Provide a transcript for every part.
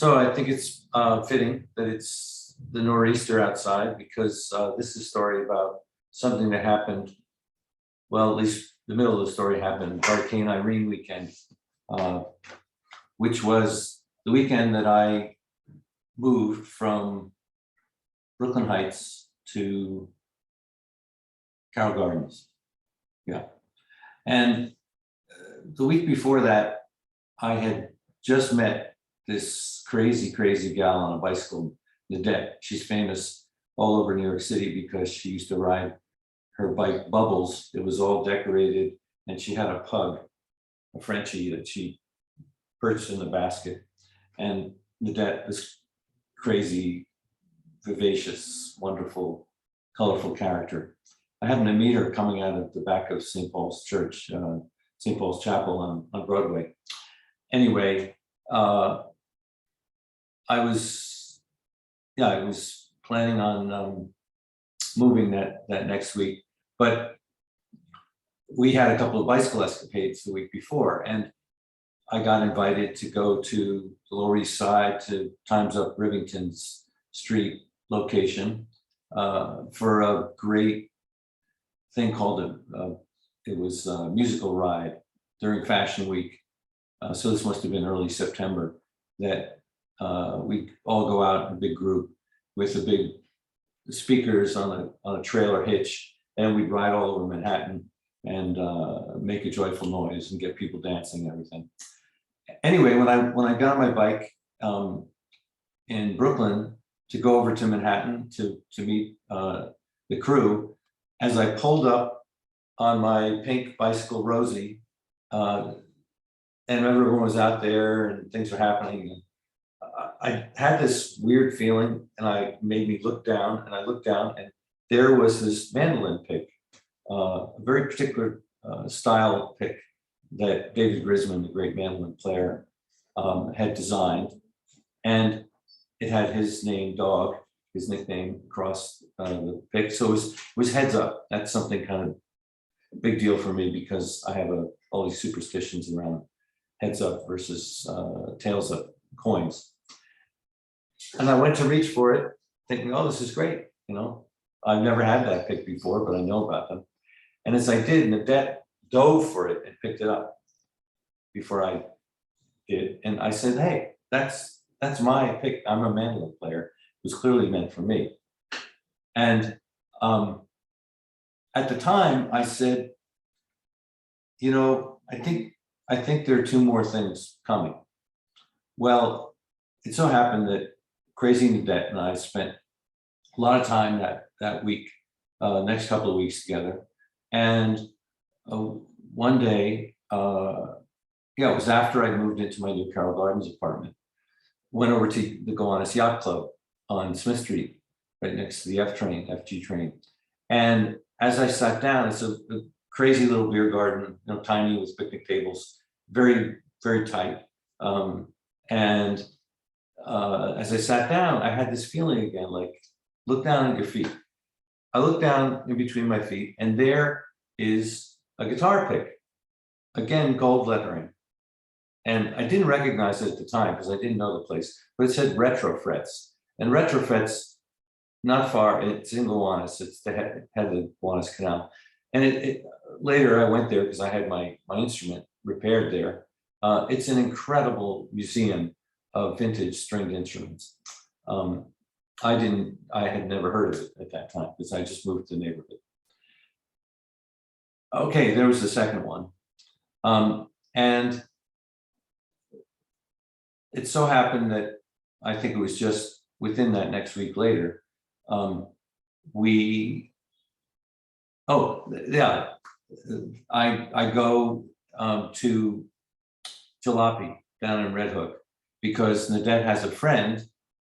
So I think it's fitting that it's the nor'easter outside because this is a story about something that happened. Well, at least the middle of the story happened Hurricane Irene weekend, uh, which was the weekend that I moved from Brooklyn Heights to Carroll Gardens. Yeah. And the week before that, I had just met this crazy, crazy gal on a bicycle, Nadette. She's famous all over New York City because she used to ride her bike Bubbles. It was all decorated, and she had a pug, a Frenchie that she perched in the basket. And Nadette, this crazy, vivacious, wonderful, colorful character. I happened to meet her coming out of the back of St. Paul's Church, St. Paul's Chapel on Broadway. Anyway, I was planning on moving that next week, but we had a couple of bicycle escapades the week before, and I got invited to go to the Lower East Side to Time's Up Rivington's street location for a great thing called it was a musical ride during Fashion Week. So this must have been early September that we all go out in a big group with the big speakers on a trailer hitch, and we'd ride all over Manhattan and make a joyful noise and get people dancing and everything. Anyway, when I got on my bike in Brooklyn to go over to Manhattan to meet the crew, as I pulled up on my pink bicycle Rosie, and everyone was out there and things were happening, and I had this weird feeling, and I made me look down, and I looked down, and there was this mandolin pick, a very particular style pick that David Grisman, the great mandolin player, had designed, and it had his name, Dog, his nickname, across the pick. So it was heads up. That's something kind of big deal for me because I have all these superstitions around heads up versus tails up coins. And I went to reach for it, thinking, oh, this is great. You know, I've never had that pick before, but I know about them. And as I did, Nadette dove for it and picked it up before I did. And I said, hey, that's my pick. I'm a mandolin player. It was clearly meant for me. And at the time I said, you know, I think there are two more things coming. Well, it so happened that Crazy Nadette and I spent a lot of time that week, next couple of weeks together. And one day, it was after I moved into my new Carroll Gardens apartment, went over to the Gowanus Yacht Club on Smith Street, right next to the FG train. And as I sat down, it's a crazy little beer garden, you know, tiny with picnic tables, very, very tight. And as I sat down, I had this feeling again, like, look down at your feet. I looked down in between my feet, and there is a guitar pick, again, gold lettering. And I didn't recognize it at the time because I didn't know the place, but it said Retro Frets. And Retro Frets, not far, it's in Gowanus, it's the head of the Gowanus Canal. And later I went there because I had my instrument repaired there. It's an incredible museum of vintage stringed instruments. I had never heard of it at that time because I just moved to the neighborhood. Okay, there was the second one. And it so happened that I think it was just within that next week later, I go to Jalopy down in Red Hook because Nadette has a friend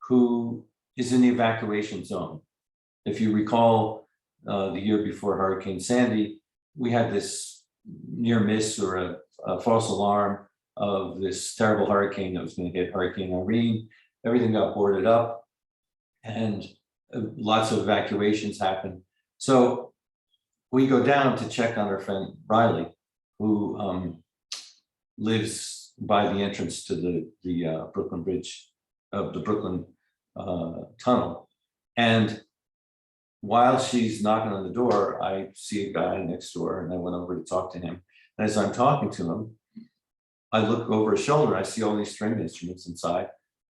who is in the evacuation zone. If you recall, the year before Hurricane Sandy, we had this near miss or a false alarm of this terrible hurricane that was going to hit Hurricane Irene. Everything got boarded up and lots of evacuations happened. So we go down to check on our friend Riley, who lives by the entrance to the Brooklyn Bridge of the Brooklyn tunnel. And while she's knocking on the door, I see a guy next door, and I went over to talk to him. And as I'm talking to him, I look over his shoulder, I see all these stringed instruments inside,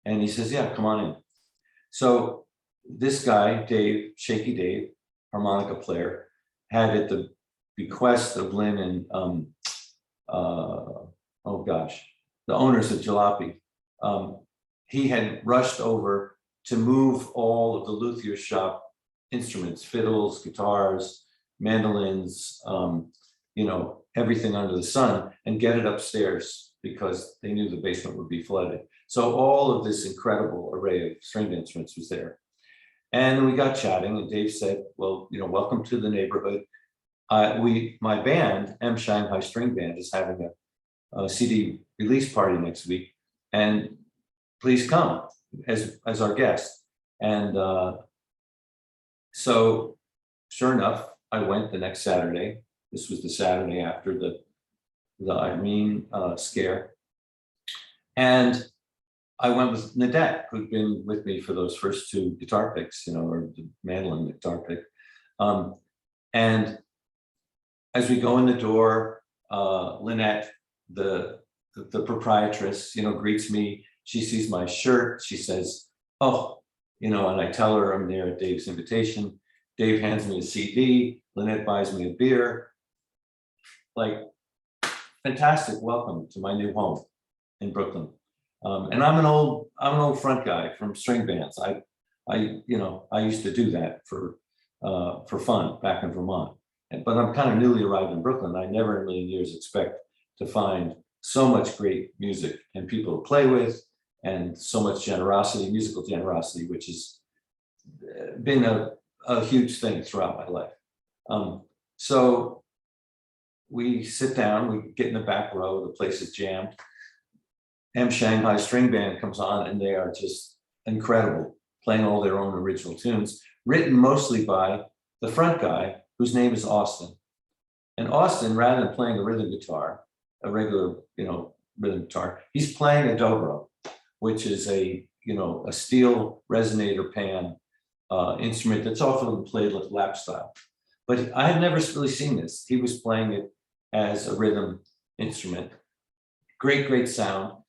and he says, "Yeah, come on in." So this guy, Dave, Shaky Dave, harmonica player, had at the bequest of Lynn and oh gosh, the owners of Jalopy, he had rushed over to move all of the luthier shop instruments, fiddles, guitars, mandolins, everything under the sun, and get it upstairs because they knew the basement would be flooded. So all of this incredible array of stringed instruments was there. And we got chatting, and Dave said, "Well, welcome to the neighborhood. My band, M Shanghai String Band, is having a CD release party next week, and please come as our guest." And so sure enough, I went the next Saturday. This was the Saturday after the Irene scare. And I went with Nadette, who'd been with me for those first two guitar picks, or the mandolin guitar pick. And as we go in the door, Lynette, the proprietress, greets me. She sees my shirt. She says, "Oh," and I tell her I'm there at Dave's invitation. Dave hands me a CD. Lynette buys me a beer. Like, fantastic welcome to my new home in Brooklyn. And I'm an old front guy from string bands. I used to do that for fun back in Vermont. But I'm kind of newly arrived in Brooklyn. I never in a million years expect to find so much great music and people to play with, and so much generosity, musical generosity, which has been a huge thing throughout my life. So we sit down, we get in the back row, the place is jammed. M Shanghai String Band comes on, and they are just incredible, playing all their own original tunes, written mostly by the front guy, whose name is Austin. And Austin, rather than playing a rhythm guitar, a regular, rhythm guitar, he's playing a dobro, which is a steel resonator pan instrument that's often played like lap style. But I had never really seen this. He was playing it as a rhythm instrument. Great sound,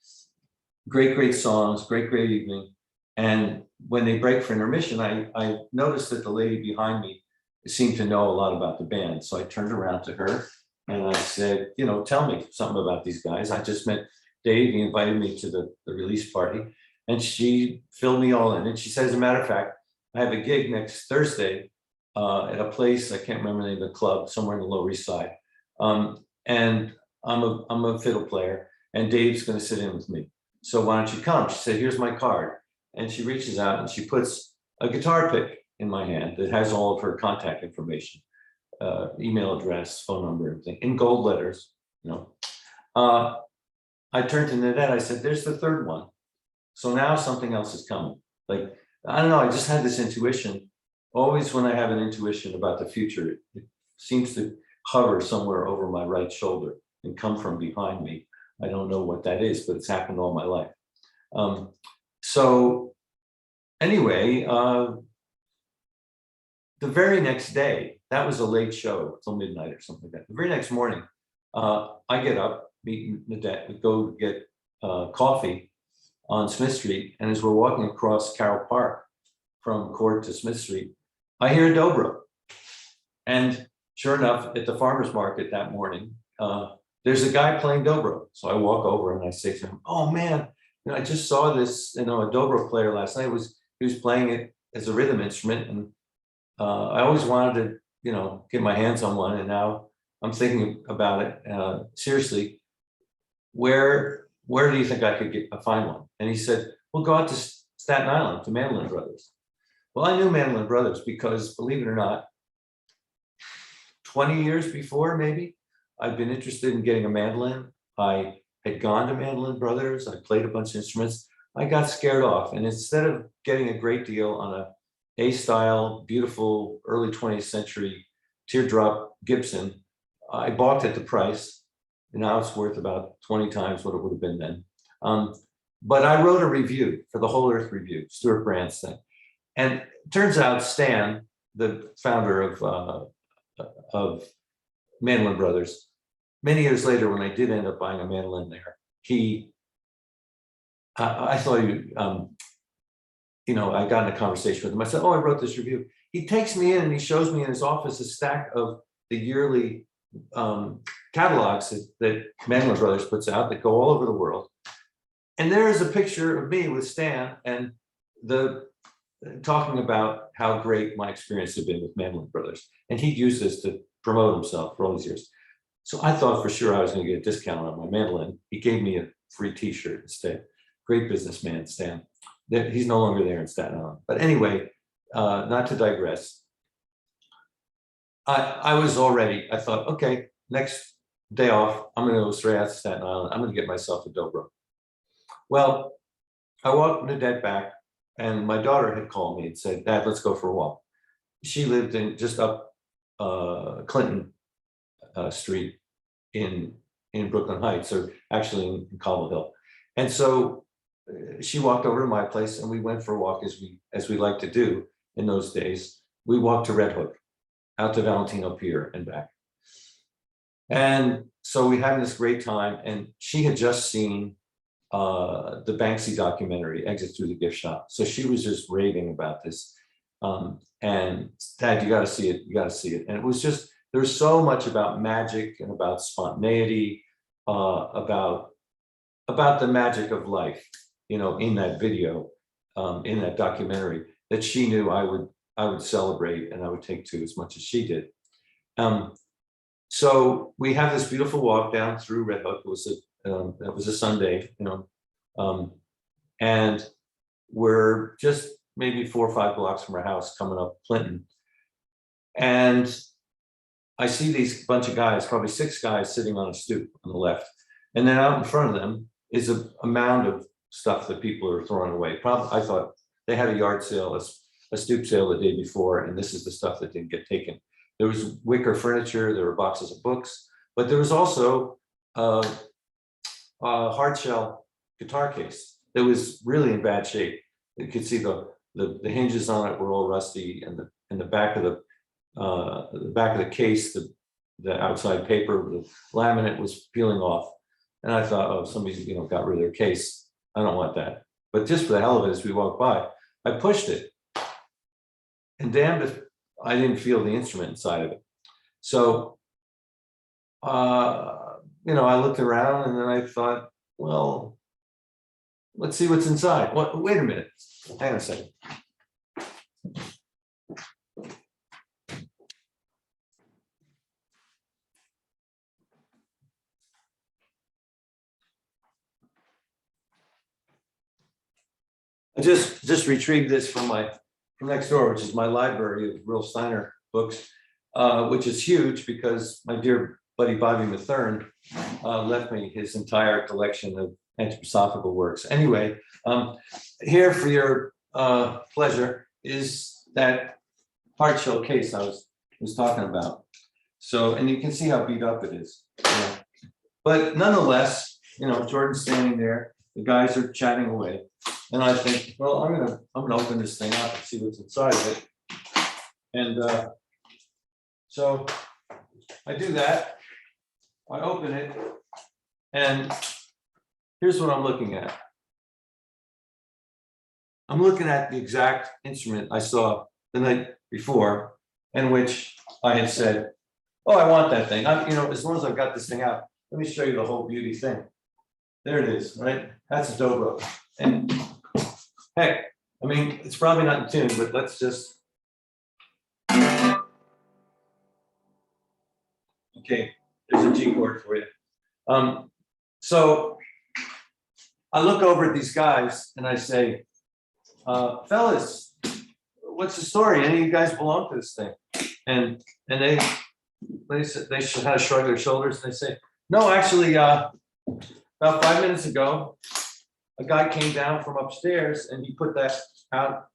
great songs, great evening. And when they break for intermission, I noticed that the lady behind me seemed to know a lot about the band. So I turned around to her and I said, "Tell me something about these guys. I just met Dave. He invited me to the release party." And she filled me all in. And she said, "As a matter of fact, I have a gig next Thursday at a place, I can't remember the name of the club, somewhere in the Lower East Side. And I'm a fiddle player, and Dave's going to sit in with me. So why don't you come?" She said, "Here's my card." And she reaches out and she puts a guitar pick in my hand that has all of her contact information, email address, phone number, everything, in gold letters. I turned to Nadette, I said, "There's the third one." So now something else is coming. Like, I don't know, I just had this intuition. Always when I have an intuition about the future, it seems to hover somewhere over my right shoulder and come from behind me. I don't know what that is, but it's happened all my life. So anyway, the very next day, that was a late show till midnight or something like that. The very next morning, I get up, meet Nadette, we go get coffee on Smith Street. And as we're walking across Carroll Park from Court to Smith Street, I hear a dobro. And sure enough, at the farmer's market that morning, there's a guy playing dobro. So I walk over and I say to him, "Oh man, I just saw this, a dobro player last night. He was playing it as a rhythm instrument. And I always wanted to, get my hands on one. And now I'm thinking about it seriously. Where do you think I could find one?" And he said, "Well, go out to Staten Island to Mandolin Brothers." Well, I knew Mandolin Brothers because, believe it or not, 20 years before, maybe, I'd been interested in getting a mandolin. I had gone to Mandolin Brothers. I played a bunch of instruments. I got scared off. And instead of getting a great deal on a A-style, beautiful, early 20th century teardrop Gibson, I balked at the price. And now it's worth about 20 times what it would have been then. But I wrote a review for the Whole Earth Review, Stuart Brand's thing. And it turns out Stan, the founder of Mandolin Brothers, many years later, when I did end up buying a mandolin there, I thought I got in a conversation with him. I said, "Oh, I wrote this review." He takes me in and he shows me in his office a stack of the yearly catalogs that Mandolin Brothers puts out that go all over the world. And there is a picture of me with Stan and talking about how great my experience had been with Mandolin Brothers. And he'd used this to promote himself for all these years. So I thought for sure I was going to get a discount on my mandolin. He gave me a free t-shirt instead. Great businessman, Stan. He's no longer there in Staten Island. But anyway, not to digress. I thought, okay, next day off, I'm going to go straight out to Staten Island. I'm going to get myself a Dobro. Well, I walked the dead back, and my daughter had called me and said, "Dad, let's go for a walk." She lived in just up Clinton Street in Brooklyn Heights, or actually in Cobble Hill. And so she walked over to my place, and we went for a walk as we like to do in those days. We walked to Red Hook, out to Valentino Pier and back. And so we had this great time, and she had just seen the Banksy documentary, Exit Through the Gift Shop. So she was just raving about this. And Dad, you got to see it. You got to see it. And it was just, there's so much about magic and about spontaneity, about the magic of life, in that video, in that documentary, that she knew I would celebrate and I would take to as much as she did. So we have this beautiful walk down through Red Hook. It was a Sunday, and we're just maybe 4 or 5 blocks from our house coming up Clinton. And I see these bunch of guys, probably 6 guys sitting on a stoop on the left. And then out in front of them is a mound of stuff that people are throwing away. I thought they had a yard sale, a stoop sale the day before, and this is the stuff that didn't get taken. There was wicker furniture, there were boxes of books, but there was also a hard shell guitar case that was really in bad shape. You could see the hinges on it were all rusty, and the back of the case, the outside paper, the laminate was peeling off. And I thought, oh, somebody got rid of their case. I don't want that. But just for the hell of it, as we walked by, I pushed it, and damned if I didn't feel the instrument inside of it. So, I looked around, and then I thought, well, let's see what's inside. Wait a minute. Hang on a second. I just retrieved this from next door, which is my library of Will Steiner books, which is huge because my dear buddy Bobby Mathern left me his entire collection of anthroposophical works. Anyway, here for your pleasure is that hard shell case I was talking about. So, and you can see how beat up it is. But nonetheless, Jordan's standing there. The guys are chatting away. And I think, well, I'm gonna open this thing up and see what's inside of it. And so I do that. I open it, and here's what I'm looking at. I'm looking at the exact instrument I saw the night before, in which I had said, "Oh, I want that thing." As long as I've got this thing out, let me show you the whole beauty thing. There it is, right? That's a Dobro. And heck, it's probably not in tune, but let's just. Okay, there's a G chord for you. So I look over at these guys and I say, fellas, what's the story? Any of you guys belong to this thing? And they kind of shrug their shoulders and they say, no, actually, about 5 minutes ago, a guy came down from upstairs and he put that out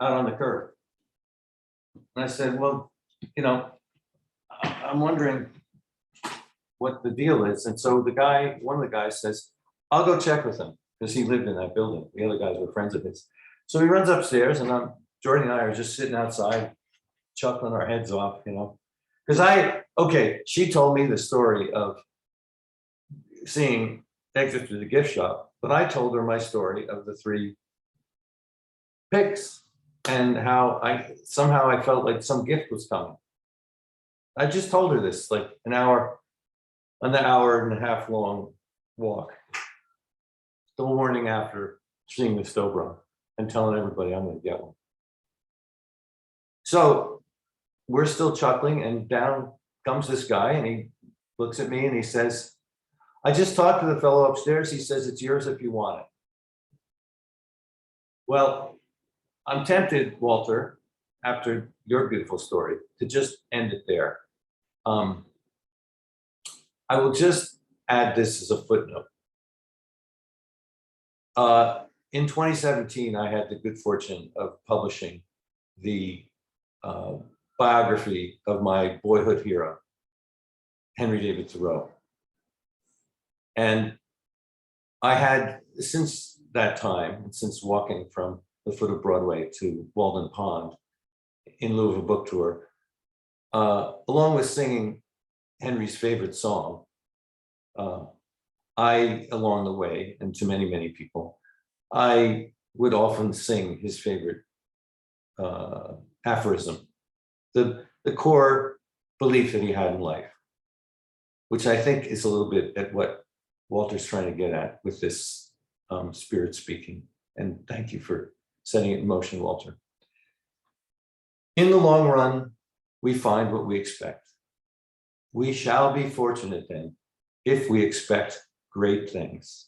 on the curb. And I said, well, I'm wondering what the deal is. And so one of the guys says, I'll go check with him. because he lived in that building. The other guys were friends of his. So he runs upstairs, and Jordan and I are just sitting outside, chuckling our heads off, you know. Because she told me the story of seeing Exit through the gift shop, but I told her my story of the 3 pigs and how I felt like some gift was coming. I just told her this like an hour and a half long walk the morning after seeing this Dobro and telling everybody I'm going to get one. So we're still chuckling, and down comes this guy, and he looks at me and he says, I just talked to the fellow upstairs. He says it's yours if you want it. Well, I'm tempted, Walter, after your beautiful story, to just end it there. I will just add this as a footnote. In 2017, I had the good fortune of publishing the biography of my boyhood hero, Henry David Thoreau. And I had, since that time, since walking from the foot of Broadway to Walden Pond in lieu of a book tour, along with singing Henry's favorite song, I, along the way, and to many, many people, I would often sing his favorite aphorism, the core belief that he had in life, which I think is a little bit at what Walter's trying to get at with this spirit speaking. And thank you for setting it in motion, Walter. In the long run, we find what we expect. We shall be fortunate then, if we expect great things.